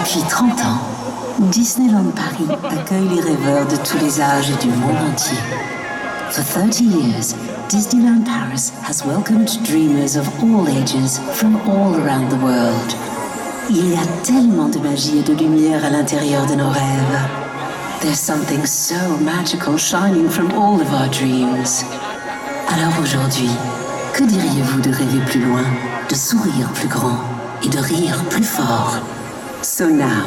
Depuis 30 ans, Disneyland Paris accueille les rêveurs de tous les âges et du monde entier. For 30 years, Disneyland Paris has welcomed dreamers of all ages from all around the world. Il y a tellement de magie et de lumière à l'intérieur de nos rêves. There's something so magical shining from all of our dreams. Alors aujourd'hui, que diriez-vous de rêver plus loin, de sourire plus grand et de rire plus fort? So now,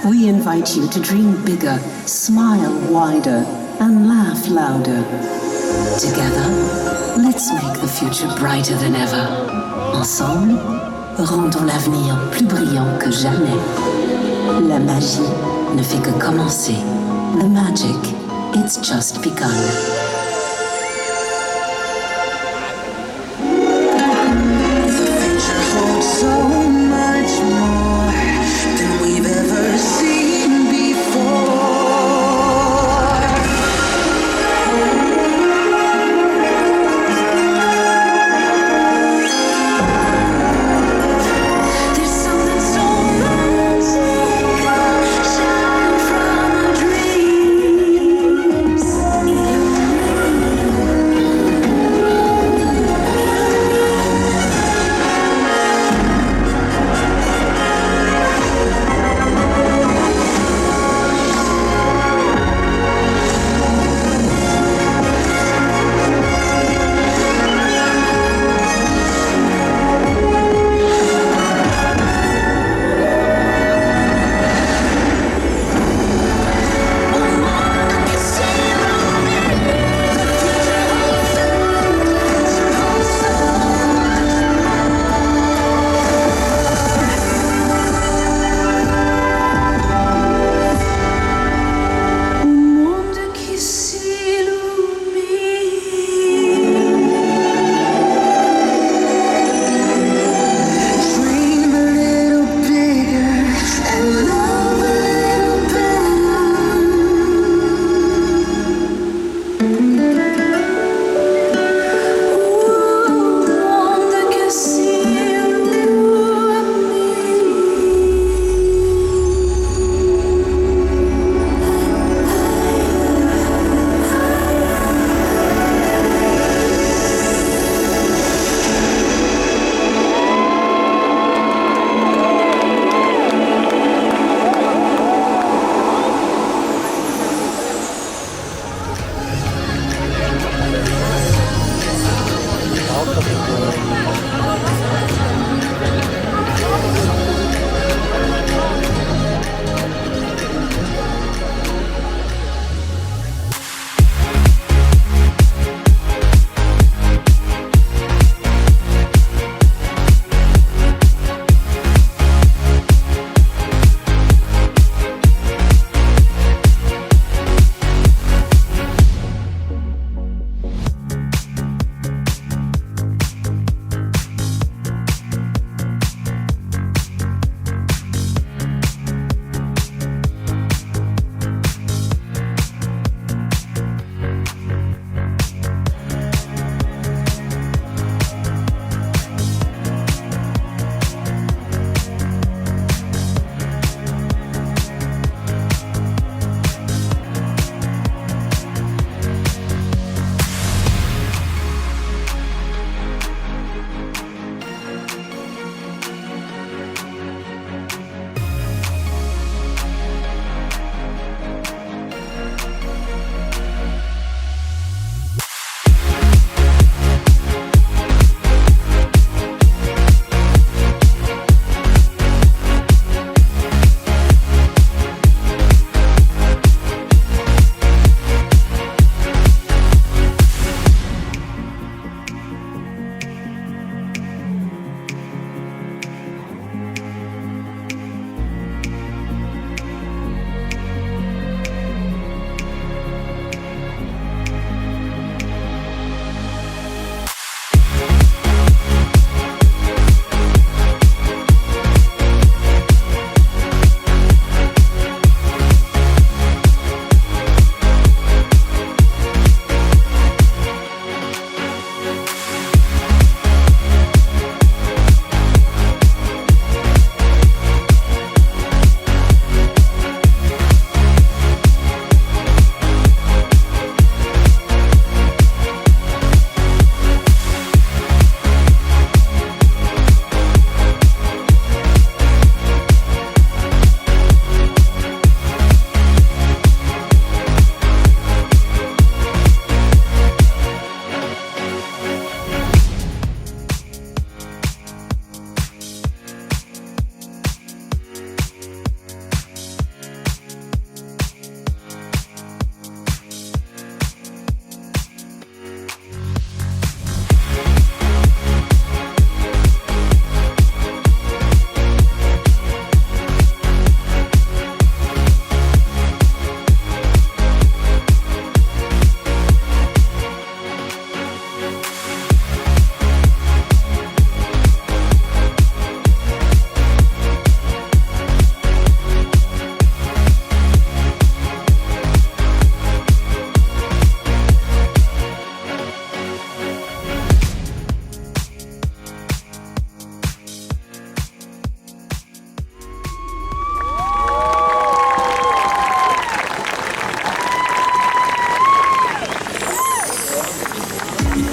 we invite you to dream bigger, smile wider, and laugh louder. Together, let's make the future brighter than ever. Ensemble, rendons l'avenir plus brillant que jamais. La magie ne fait que commencer. The magic, it's just begun.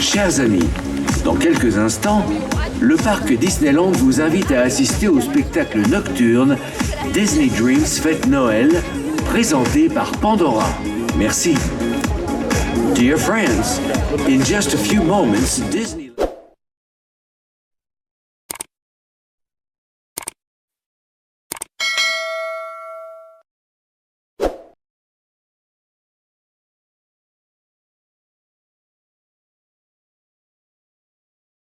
Chers amis, dans quelques instants, le parc Disneyland vous invite à assister au spectacle nocturne Disney Dreams Fête Noël, présenté par Pandora. Merci. Dear friends, in just a few moments, Disney...